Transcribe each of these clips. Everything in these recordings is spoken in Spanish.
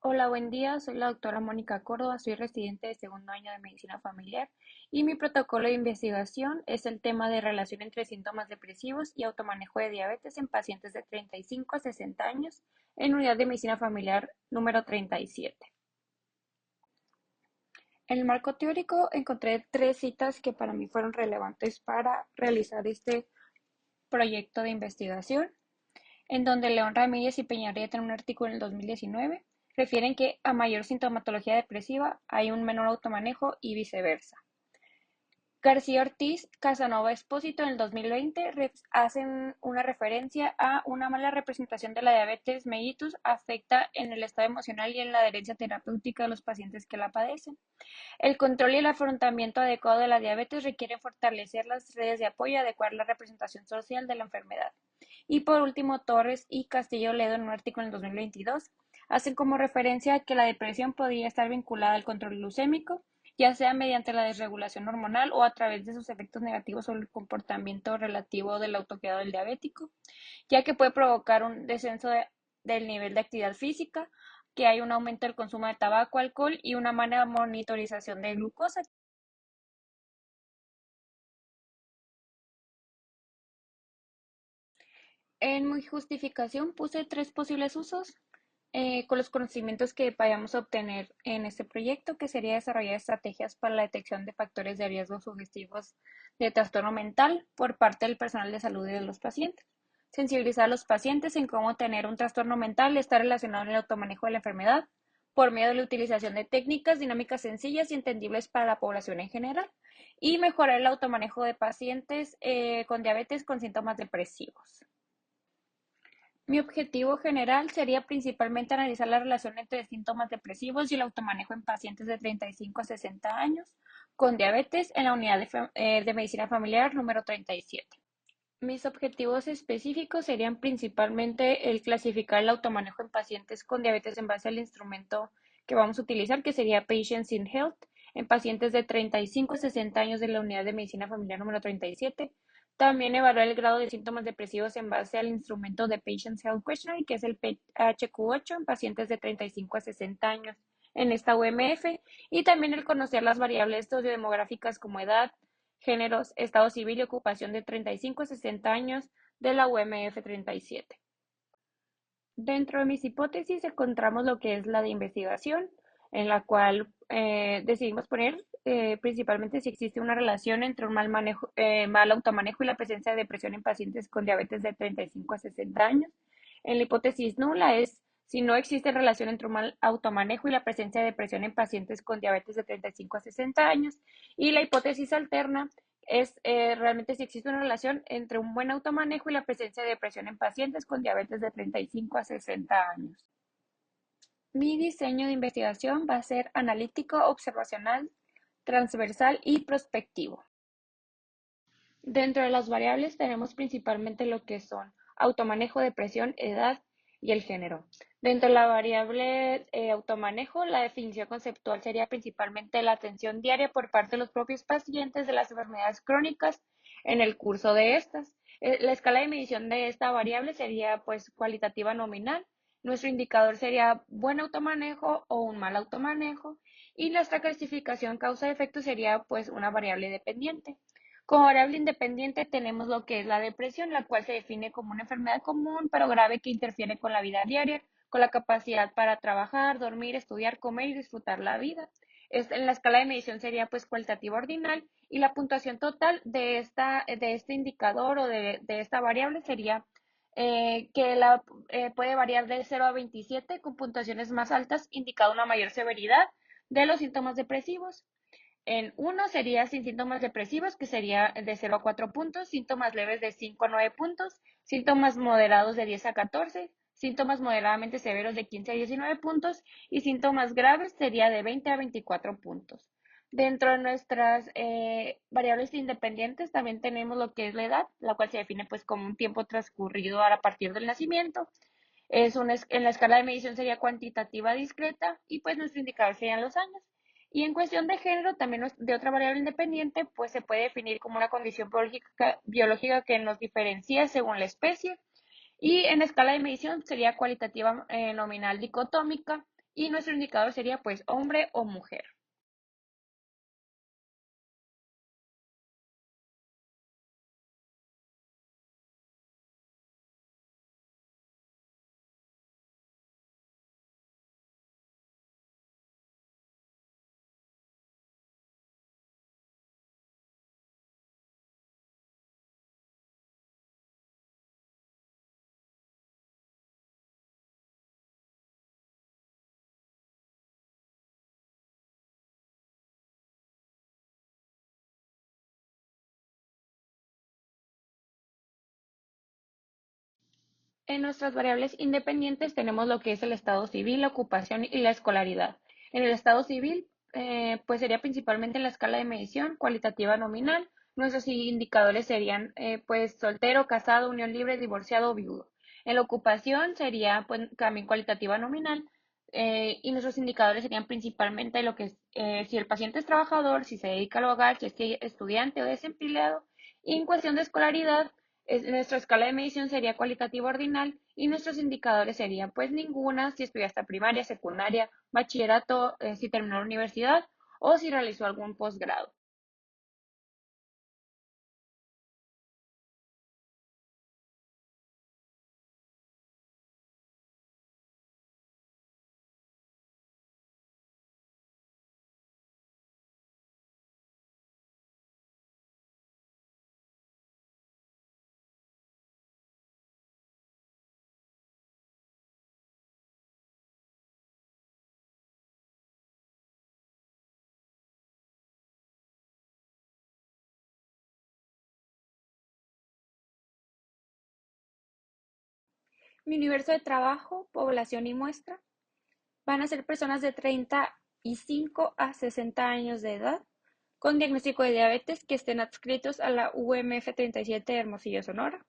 Hola, buen día. Soy la doctora Mónica Córdoba, soy residente de segundo año de medicina familiar y mi protocolo de investigación es el tema de relación entre síntomas depresivos y automanejo de diabetes en pacientes de 35 a 60 años en unidad de medicina familiar número 37. En el marco teórico encontré tres citas que para mí fueron relevantes para realizar este proyecto de investigación, en donde León Ramírez y Peñarrieta en un artículo en el 2019 refieren que a mayor sintomatología depresiva hay un menor automanejo y viceversa. García Ortiz, Casanova Espósito en el 2020 hacen una referencia a una mala representación de la diabetes mellitus afecta en el estado emocional y en la adherencia terapéutica de los pacientes que la padecen. El control y el afrontamiento adecuado de la diabetes requieren fortalecer las redes de apoyo y adecuar la representación social de la enfermedad. Y por último, Torres y Castillo Ledo, en un artículo en 2022, hacen como referencia que la depresión podría estar vinculada al control glucémico, ya sea mediante la desregulación hormonal o a través de sus efectos negativos sobre el comportamiento relativo del autocuidado del diabético, ya que puede provocar un descenso del nivel de actividad física, que hay un aumento del consumo de tabaco, alcohol y una mala monitorización de glucosa. En mi justificación puse tres posibles usos con los conocimientos que vayamos a obtener en este proyecto, que sería desarrollar estrategias para la detección de factores de riesgo sugestivos de trastorno mental por parte del personal de salud y de los pacientes. Sensibilizar a los pacientes en cómo tener un trastorno mental está relacionado en el automanejo de la enfermedad por medio de la utilización de técnicas dinámicas sencillas y entendibles para la población en general y mejorar el automanejo de pacientes con diabetes con síntomas depresivos. Mi objetivo general sería principalmente analizar la relación entre síntomas depresivos y el automanejo en pacientes de 35 a 60 años con diabetes en la unidad de medicina familiar número 37. Mis objetivos específicos serían principalmente el clasificar el automanejo en pacientes con diabetes en base al instrumento que vamos a utilizar, que sería Patients in Health, en pacientes de 35 a 60 años de la unidad de medicina familiar número 37. También evaluar el grado de síntomas depresivos en base al instrumento de Patients Health Questionnaire, que es el PHQ-8, en pacientes de 35 a 60 años en esta UMF. Y también el conocer las variables sociodemográficas como edad, géneros, estado civil y ocupación de 35 a 60 años de la UMF 37. Dentro de mis hipótesis encontramos lo que es la de investigación, en la cual decidimos poner principalmente si existe una relación entre un mal automanejo y la presencia de depresión en pacientes con diabetes de 35 a 60 años. En la hipótesis nula es si no existe relación entre un mal automanejo y la presencia de depresión en pacientes con diabetes de 35 a 60 años. Y la hipótesis alterna es realmente si existe una relación entre un buen automanejo y la presencia de depresión en pacientes con diabetes de 35 a 60 años. Mi diseño de investigación va a ser analítico, observacional, transversal y prospectivo. Dentro de las variables tenemos principalmente lo que son automanejo, depresión, edad y el género. Dentro de la variable automanejo, la definición conceptual sería principalmente la atención diaria por parte de los propios pacientes de las enfermedades crónicas en el curso de estas. La escala de medición de esta variable sería pues cualitativa nominal. Nuestro indicador sería buen automanejo o un mal automanejo y nuestra clasificación causa-efecto sería pues una variable dependiente. Como variable independiente tenemos lo que es la depresión, la cual se define como una enfermedad común pero grave que interfiere con la vida diaria, con la capacidad para trabajar, dormir, estudiar, comer y disfrutar la vida. En la escala de medición sería pues cualitativa ordinal y la puntuación total de este indicador o de esta variable sería puede variar de 0 a 27 con puntuaciones más altas indicando una mayor severidad de los síntomas depresivos. En uno sería sin síntomas depresivos, que sería de 0 a 4 puntos, síntomas leves de 5 a 9 puntos, síntomas moderados de 10 a 14, síntomas moderadamente severos de 15 a 19 puntos y síntomas graves sería de 20 a 24 puntos. Dentro de nuestras variables independientes también tenemos lo que es la edad, la cual se define pues como un tiempo transcurrido a partir del nacimiento. En la escala de medición sería cuantitativa discreta y pues nuestro indicador serían los años. Y en cuestión de género, también de otra variable independiente, pues se puede definir como una condición biológica que nos diferencia según la especie. Y en escala de medición sería cualitativa nominal dicotómica, y nuestro indicador sería pues hombre o mujer. En nuestras variables independientes tenemos lo que es el estado civil, la ocupación y la escolaridad. En el estado civil, pues sería principalmente en la escala de medición cualitativa nominal. Nuestros indicadores serían pues soltero, casado, unión libre, divorciado o viudo. En la ocupación sería pues también cualitativa nominal, y nuestros indicadores serían principalmente lo que es si el paciente es trabajador, si se dedica al hogar, si es estudiante o desempleado. Y en cuestión de escolaridad, nuestra escala de medición sería cualitativa ordinal y nuestros indicadores serían pues ninguna, si estudió hasta primaria, secundaria, bachillerato, si terminó la universidad o si realizó algún posgrado. Mi universo de trabajo, población y muestra van a ser personas de 35 a 60 años de edad con diagnóstico de diabetes que estén adscritos a la UMF 37 de Hermosillo, Sonora.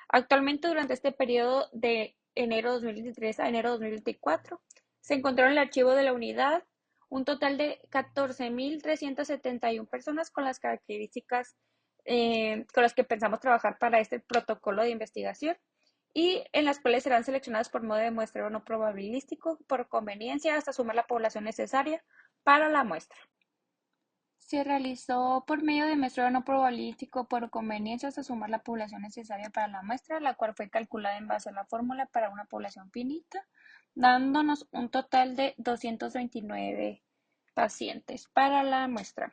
Actualmente, durante este periodo de enero 2023 a enero 2024, se encontró en el archivo de la unidad un total de 14.371 personas con las características con las que pensamos trabajar para este protocolo de investigación y en las cuales serán seleccionadas por modo de muestreo no probabilístico por conveniencia hasta sumar la población necesaria para la muestra. Se realizó por medio de muestreo no probabilístico por conveniencia hasta sumar la población necesaria para la muestra, la cual fue calculada en base a la fórmula para una población finita, dándonos un total de 229 pacientes para la muestra.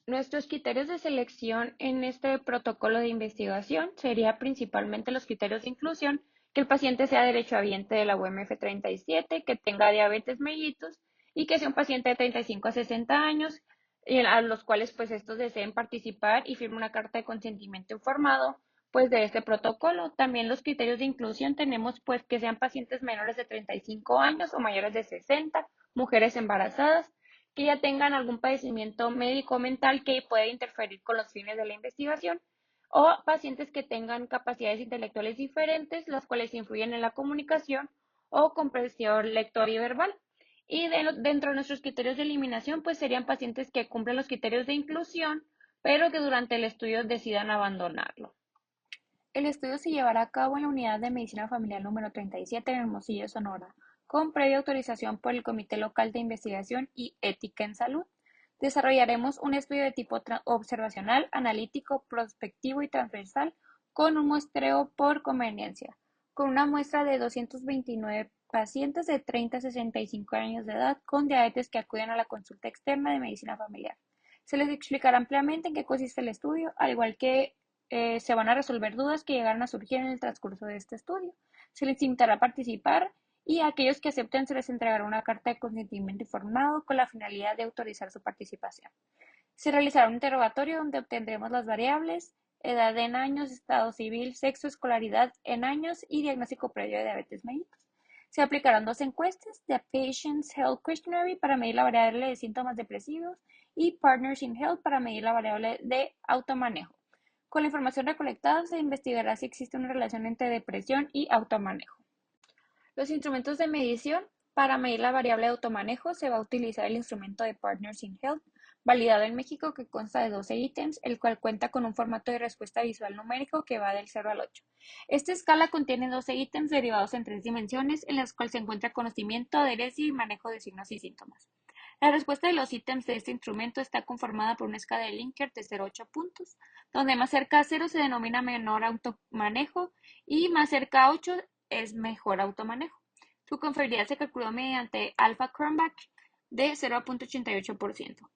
Nuestros criterios de selección en este protocolo de investigación sería principalmente los criterios de inclusión, que el paciente sea derechohabiente de la UMF 37, que tenga diabetes mellitus y que sea un paciente de 35 a 60 años, a los cuales pues estos deseen participar y firme una carta de consentimiento informado pues de este protocolo. También los criterios de inclusión tenemos pues que sean pacientes menores de 35 años o mayores de 60, mujeres embarazadas, que ya tengan algún padecimiento médico o mental que pueda interferir con los fines de la investigación, o pacientes que tengan capacidades intelectuales diferentes, las cuales influyen en la comunicación o comprensión lectora y verbal. Y dentro de nuestros criterios de eliminación, pues serían pacientes que cumplen los criterios de inclusión, pero que durante el estudio decidan abandonarlo. El estudio se llevará a cabo en la Unidad de Medicina Familiar número 37 en Hermosillo, Sonora, con previa autorización por el Comité Local de Investigación y Ética en Salud. Desarrollaremos un estudio de tipo observacional, analítico, prospectivo y transversal con un muestreo por conveniencia, con una muestra de 229 pacientes de 30 a 65 años de edad con diabetes que acuden a la consulta externa de medicina familiar. Se les explicará ampliamente en qué consiste el estudio, al igual que se van a resolver dudas que llegaron a surgir en el transcurso de este estudio. Se les invitará a participar y a aquellos que acepten se les entregará una carta de consentimiento informado con la finalidad de autorizar su participación. Se realizará un interrogatorio donde obtendremos las variables, edad en años, estado civil, sexo, escolaridad en años y diagnóstico previo de diabetes mellitus. Se aplicarán dos encuestas, The Patient's Health Questionnaire para medir la variable de síntomas depresivos y Partners in Health para medir la variable de automanejo. Con la información recolectada se investigará si existe una relación entre depresión y automanejo. Los instrumentos de medición. Para medir la variable de automanejo se va a utilizar el instrumento de Partners in Health validado en México, que consta de 12 ítems, el cual cuenta con un formato de respuesta visual numérico que va del 0 al 8. Esta escala contiene 12 ítems derivados en 3 dimensiones, en las cuales se encuentra conocimiento, adherencia y manejo de signos y síntomas. La respuesta de los ítems de este instrumento está conformada por una escala de Likert de 0 a 8 puntos, donde más cerca a 0 se denomina menor automanejo y más cerca a 8 es mejor automanejo. Su confiabilidad se calculó mediante alpha-Cronbach de 0,88%.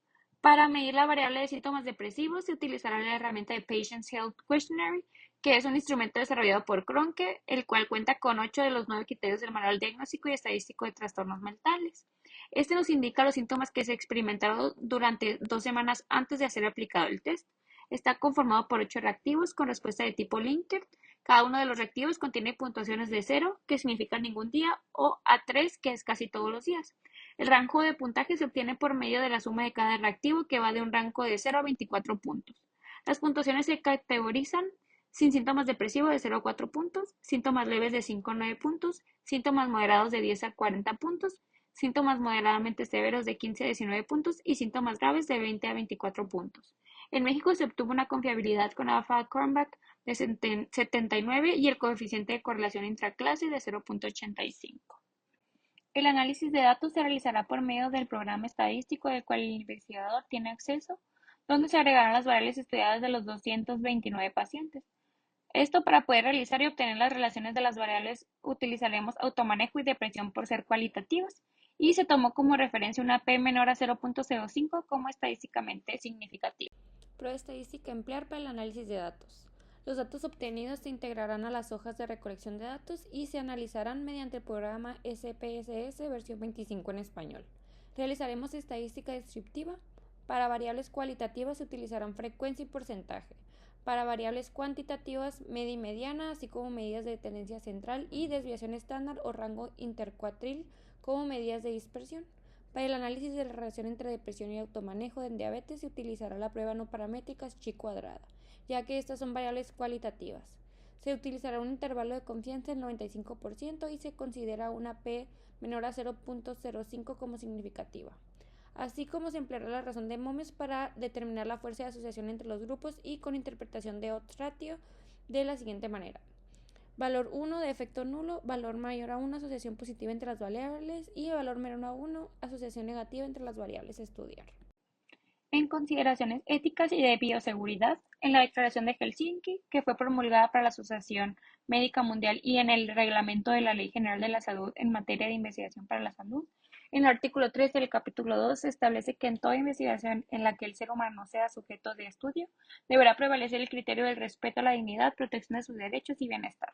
Para medir la variable de síntomas depresivos se utilizará la herramienta de Patient's Health Questionnaire, que es un instrumento desarrollado por Cronke, el cual cuenta con 8 de los 9 criterios del Manual Diagnóstico y Estadístico de Trastornos Mentales. Este nos indica los síntomas que se experimentaron durante 2 semanas antes de ser aplicado el test. Está conformado por 8 reactivos con respuesta de tipo Likert. Cada uno de los reactivos contiene puntuaciones de 0, que significa ningún día, o a 3, que es casi todos los días. El rango de puntaje se obtiene por medio de la suma de cada reactivo, que va de un rango de 0 a 24 puntos. Las puntuaciones se categorizan sin síntomas depresivos de 0 a 4 puntos, síntomas leves de 5 a 9 puntos, síntomas moderados de 10 a 40 puntos, síntomas moderadamente severos de 15 a 19 puntos y síntomas graves de 20 a 24 puntos. En México se obtuvo una confiabilidad con alpha-Cronbach de 79 y el coeficiente de correlación intraclase de 0,85. El análisis de datos se realizará por medio del programa estadístico del cual el investigador tiene acceso, donde se agregarán las variables estudiadas de los 229 pacientes. Esto para poder realizar y obtener las relaciones de las variables utilizaremos automanejo y depresión por ser cualitativas, y se tomó como referencia una P menor a 0,05 como estadísticamente significativa. Prueba estadística emplear para el análisis de datos. Los datos obtenidos se integrarán a las hojas de recolección de datos y se analizarán mediante el programa SPSS versión 25 en español. Realizaremos estadística descriptiva. Para variables cualitativas se utilizarán frecuencia y porcentaje. Para variables cuantitativas, media y mediana, así como medidas de tendencia central y desviación estándar o rango intercuartil como medidas de dispersión. Para el análisis de la relación entre depresión y automanejo en diabetes se utilizará la prueba no paramétrica chi-cuadrada, ya que estas son variables cualitativas. Se utilizará un intervalo de confianza del 95% y se considera una P menor a 0,05 como significativa. Así como se empleará la razón de Momes para determinar la fuerza de asociación entre los grupos y con interpretación de odds ratio de la siguiente manera. Valor 1 de efecto nulo, valor mayor a 1, asociación positiva entre las variables y valor menor a 1, asociación negativa entre las variables a estudiar. En consideraciones éticas y de bioseguridad, en la Declaración de Helsinki, que fue promulgada para la Asociación Médica Mundial y en el Reglamento de la Ley General de la Salud en materia de investigación para la salud, en el artículo 3 del capítulo 2 se establece que en toda investigación en la que el ser humano sea sujeto de estudio, deberá prevalecer el criterio del respeto a la dignidad, protección de sus derechos y bienestar.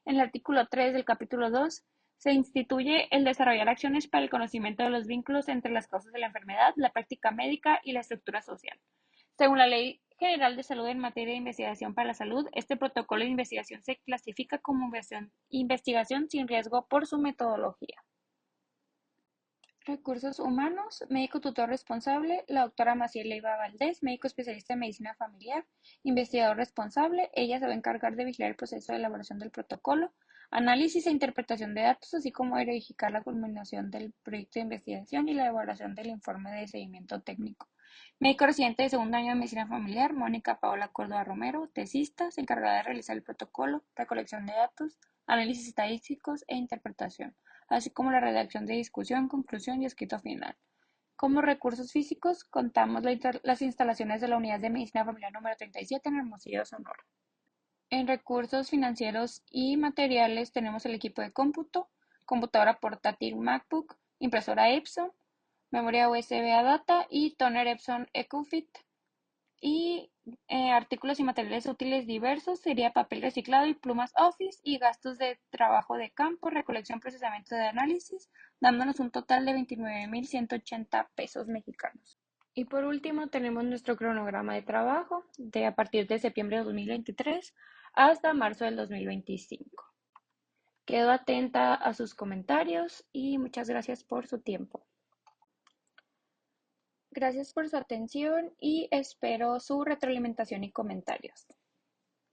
En el artículo 3 del capítulo 2 se instituye el desarrollar acciones para el conocimiento de los vínculos entre las causas de la enfermedad, la práctica médica y la estructura social. Según la Ley General de Salud en materia de investigación para la salud, este protocolo de investigación se clasifica como investigación sin riesgo por su metodología. Recursos humanos, médico tutor responsable, la doctora Maciel Leiva Valdés, médico especialista en medicina familiar, investigador responsable, ella se va a encargar de vigilar el proceso de elaboración del protocolo, análisis e interpretación de datos, así como de verificar la culminación del proyecto de investigación y la elaboración del informe de seguimiento técnico. Médico residente de segundo año de medicina familiar, Mónica Paola Córdoba Romero, tesista, se encargará de realizar el protocolo, recolección de datos, análisis estadísticos e interpretación, así como la redacción de discusión, conclusión y escrito final. Como recursos físicos, contamos las instalaciones de la Unidad de Medicina Familiar número 37 en Hermosillo, Sonora. En recursos financieros y materiales tenemos el equipo de cómputo, computadora portátil MacBook, impresora Epson, memoria USB ADATA y toner Epson EcoFit. Y artículos y materiales útiles diversos sería papel reciclado y plumas Office y gastos de trabajo de campo, recolección, procesamiento de análisis, dándonos un total de 29,180 pesos mexicanos. Y por último tenemos nuestro cronograma de trabajo de a partir de septiembre de 2023 hasta marzo del 2025. Quedo atenta a sus comentarios y muchas gracias por su tiempo. Gracias por su atención y espero su retroalimentación y comentarios.